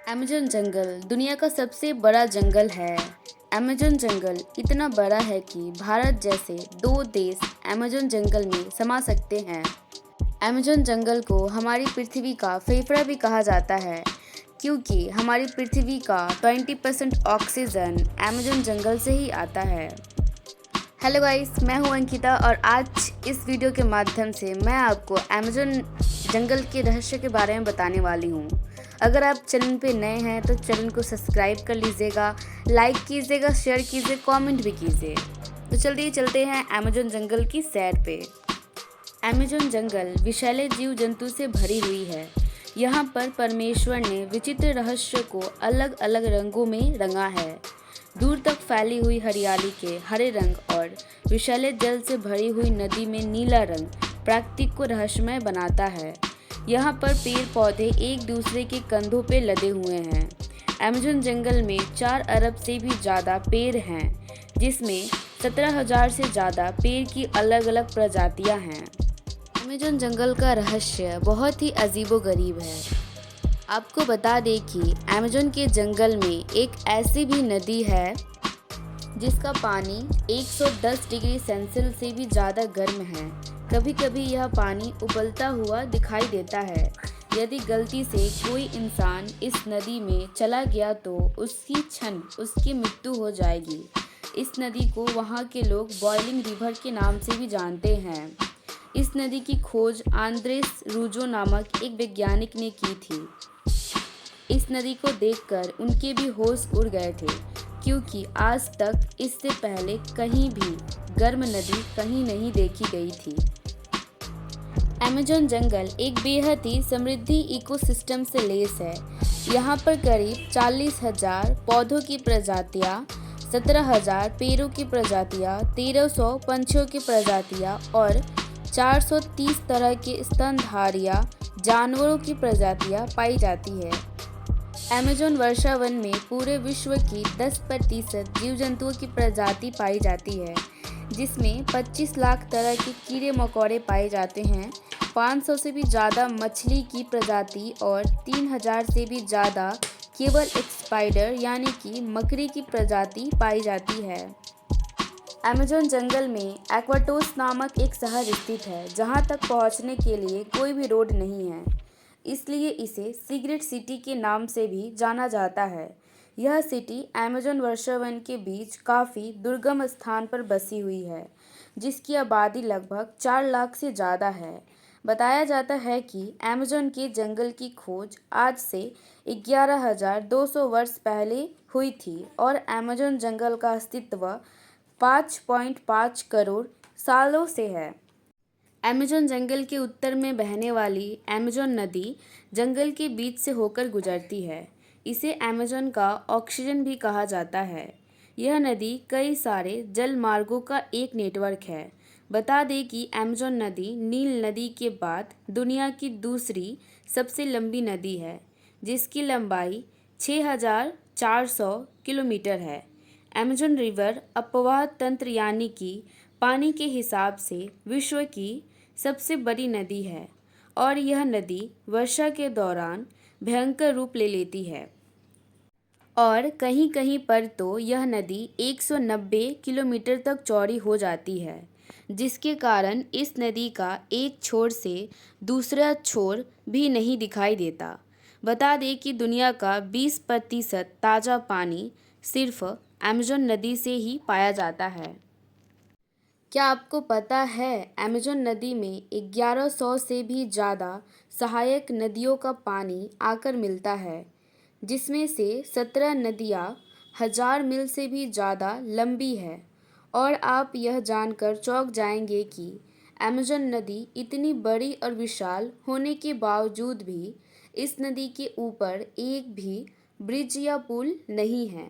Amazon जंगल दुनिया का सबसे बड़ा जंगल है। अमेज़न जंगल इतना बड़ा है कि भारत जैसे दो देश अमेज़न जंगल में समा सकते हैं। अमेज़न जंगल को हमारी पृथ्वी का फेफड़ा भी कहा जाता है, क्योंकि हमारी पृथ्वी का 20% ऑक्सीजन अमेज़न जंगल से ही आता है। हेलो गाइस, मैं हूं अंकिता और आज इस वीडियो के माध्यम से मैं आपको अमेज़न जंगल के रहस्य के बारे में बताने वाली हूं। अगर आप चैनल पे नए हैं तो चैनल को सब्सक्राइब कर लीजिएगा, लाइक कीजिएगा, शेयर कीजिए, कमेंट भी कीजिए। तो चलिए चलते हैं अमेज़न जंगल की सैर पे। अमेज़न जंगल विषैले जीव जंतु से भरी हुई है। यहाँ पर परमेश्वर ने विचित्र रहस्य को अलग अलग रंगों में रंगा है। दूर तक फैली हुई हरियाली के हरे रंग और विषैले जल से भरी हुई नदी में नीला रंग प्रकृति को रहस्यमय बनाता है। यहाँ पर पेड़ पौधे एक दूसरे के कंधों पे लदे हुए हैं। अमेज़न जंगल में 4 अरब से भी ज़्यादा पेड़ हैं, जिसमें 17,000 से ज़्यादा पेड़ की अलग अलग प्रजातियाँ हैं। अमेज़न जंगल का रहस्य बहुत ही अजीबोगरीब है। आपको बता दें कि अमेज़न के जंगल में एक ऐसी भी नदी है जिसका पानी 110 डिग्री सेल्सियस से भी ज़्यादा गर्म है। कभी कभी यह पानी उबलता हुआ दिखाई देता है। यदि गलती से कोई इंसान इस नदी में चला गया तो उसकी मृत्यु हो जाएगी। इस नदी को वहाँ के लोग बॉइलिंग रिवर के नाम से भी जानते हैं। इस नदी की खोज आंद्रेस रूजो नामक एक वैज्ञानिक ने की थी। इस नदी को देखकर उनके भी होश उड़ गए थे, क्योंकि आज तक इससे पहले कहीं भी गर्म नदी कहीं नहीं देखी गई थी। अमेज़न जंगल एक बेहद ही समृद्धि इकोसिस्टम से लैस है। यहाँ पर करीब 40,000 पौधों की प्रजातियाँ, 17,000 पेड़ों की प्रजातियाँ, 1,300 पंछियों की प्रजातियाँ और 430 तरह के स्तनधारियाँ जानवरों की प्रजातियाँ पाई जाती है। अमेज़न वर्षावन में पूरे विश्व की 10% जीव जंतुओं की प्रजाति पाई जाती है, जिसमें 25 लाख तरह के कीड़े मकोड़े पाए जाते हैं, 500 से भी ज़्यादा मछली की प्रजाति और 3,000 से भी ज़्यादा केवल एक स्पाइडर यानी कि मकड़ी की प्रजाति पाई जाती है। अमेज़न जंगल में एक्वाटोस नामक एक शहर स्थित है, जहाँ तक पहुँचने के लिए कोई भी रोड नहीं है, इसलिए इसे सिगरेट सिटी के नाम से भी जाना जाता है। यह सिटी अमेज़न वर्षावन के बीच काफ़ी दुर्गम स्थान पर बसी हुई है, जिसकी आबादी लगभग 4 लाख से ज़्यादा है। बताया जाता है कि अमेज़न के जंगल की खोज आज से 11,200 वर्ष पहले हुई थी और अमेज़न जंगल का अस्तित्व 5.5 करोड़ सालों से है। अमेज़न जंगल के उत्तर में बहने वाली अमेज़न नदी जंगल के बीच से होकर गुजरती है। इसे अमेज़न का ऑक्सीजन भी कहा जाता है। यह नदी कई सारे जल मार्गों का एक नेटवर्क है। बता दें कि अमेज़न नदी नील नदी के बाद दुनिया की दूसरी सबसे लंबी नदी है, जिसकी लंबाई 6,400 किलोमीटर है। अमेज़न रिवर अपवाह तंत्र यानी कि पानी के हिसाब से विश्व की सबसे बड़ी नदी है और यह नदी वर्षा के दौरान भयंकर रूप ले लेती है और कहीं कहीं पर तो यह नदी 190 किलोमीटर तक चौड़ी हो जाती है, जिसके कारण इस नदी का एक छोर से दूसरा छोर भी नहीं दिखाई देता। बता दें कि दुनिया का 20% ताज़ा पानी सिर्फ अमेज़न नदी से ही पाया जाता है। क्या आपको पता है अमेज़न नदी में 1100 से भी ज़्यादा सहायक नदियों का पानी आकर मिलता है, जिसमें से 17 नदियाँ 1,000 मील से भी ज़्यादा लंबी है। और आप यह जानकर चौंक जाएंगे कि अमेज़न नदी इतनी बड़ी और विशाल होने के बावजूद भी इस नदी के ऊपर एक भी ब्रिज या पुल नहीं है।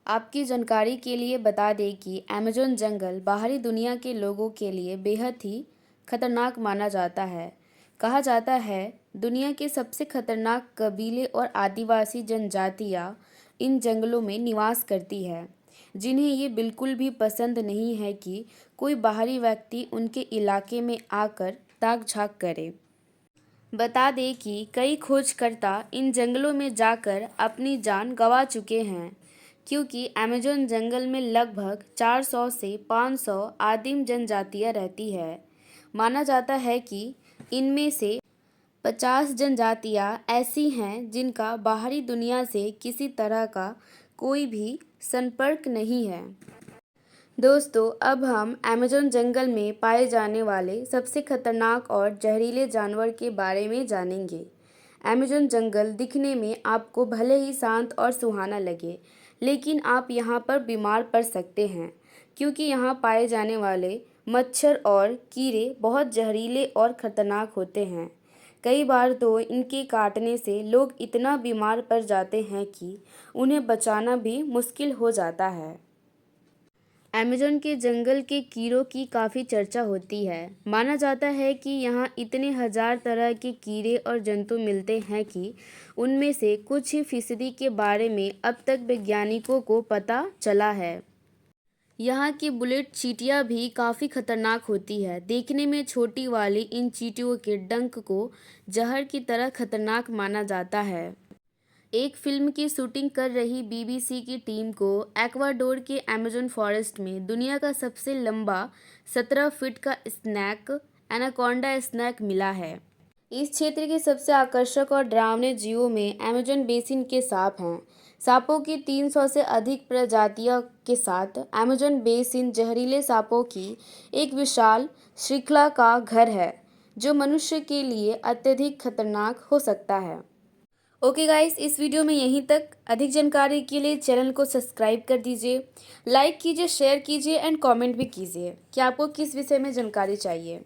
आपकी जानकारी के लिए बता दें कि अमेज़न जंगल बाहरी दुनिया के लोगों के लिए बेहद ही खतरनाक माना जाता है। कहा जाता है दुनिया के सबसे खतरनाक कबीले और आदिवासी जनजातियां इन जंगलों में निवास करती है, जिन्हें ये बिल्कुल भी पसंद नहीं है कि कोई बाहरी व्यक्ति उनके इलाके में आकर ताक झांक करे। बता दें कि कई खोजकर्ता इन जंगलों में जाकर अपनी जान गंवा चुके हैं, क्योंकि अमेज़न जंगल में लगभग 400 से 500 आदिम जनजातियां रहती है। माना जाता है कि इनमें से 50 जनजातियां ऐसी हैं जिनका बाहरी दुनिया से किसी तरह का कोई भी संपर्क नहीं है। दोस्तों, अब हम अमेज़न जंगल में पाए जाने वाले सबसे खतरनाक और जहरीले जानवर के बारे में जानेंगे। अमेज़न जंगल दिखने में आपको भले ही शांत और सुहाना लगे, लेकिन आप यहाँ पर बीमार पड़ सकते हैं, क्योंकि यहाँ पाए जाने वाले मच्छर और कीड़े बहुत जहरीले और खतरनाक होते हैं। कई बार तो इनके काटने से लोग इतना बीमार पड़ जाते हैं कि उन्हें बचाना भी मुश्किल हो जाता है। अमेज़न के जंगल के कीड़ों की काफ़ी चर्चा होती है। माना जाता है कि यहाँ इतने हजार तरह के कीड़े और जंतु मिलते हैं कि उनमें से कुछ ही फीसदी के बारे में अब तक वैज्ञानिकों को पता चला है। यहाँ की बुलेट चींटियाँ भी काफ़ी खतरनाक होती है। देखने में छोटी वाली इन चींटियों के डंक को जहर की तरह खतरनाक माना जाता है। एक फिल्म की शूटिंग कर रही बीबीसी की टीम को एक्वाडोर के अमेज़न फॉरेस्ट में दुनिया का सबसे लंबा 17 फीट का स्नैक एनाकोंडा स्नैक मिला है। इस क्षेत्र के सबसे आकर्षक और डरावने जीवों में अमेज़न बेसिन के सांप हैं। सांपों की 300 से अधिक प्रजातियों के साथ अमेज़न बेसिन जहरीले सांपों की एक विशाल श्रृंखला का घर है, जो मनुष्य के लिए अत्यधिक खतरनाक हो सकता है। ओके गाइस, इस वीडियो में यहीं तक। अधिक जानकारी के लिए चैनल को सब्सक्राइब कर दीजिए, लाइक कीजिए, शेयर कीजिए एंड कमेंट भी कीजिए कि आपको किस विषय में जानकारी चाहिए।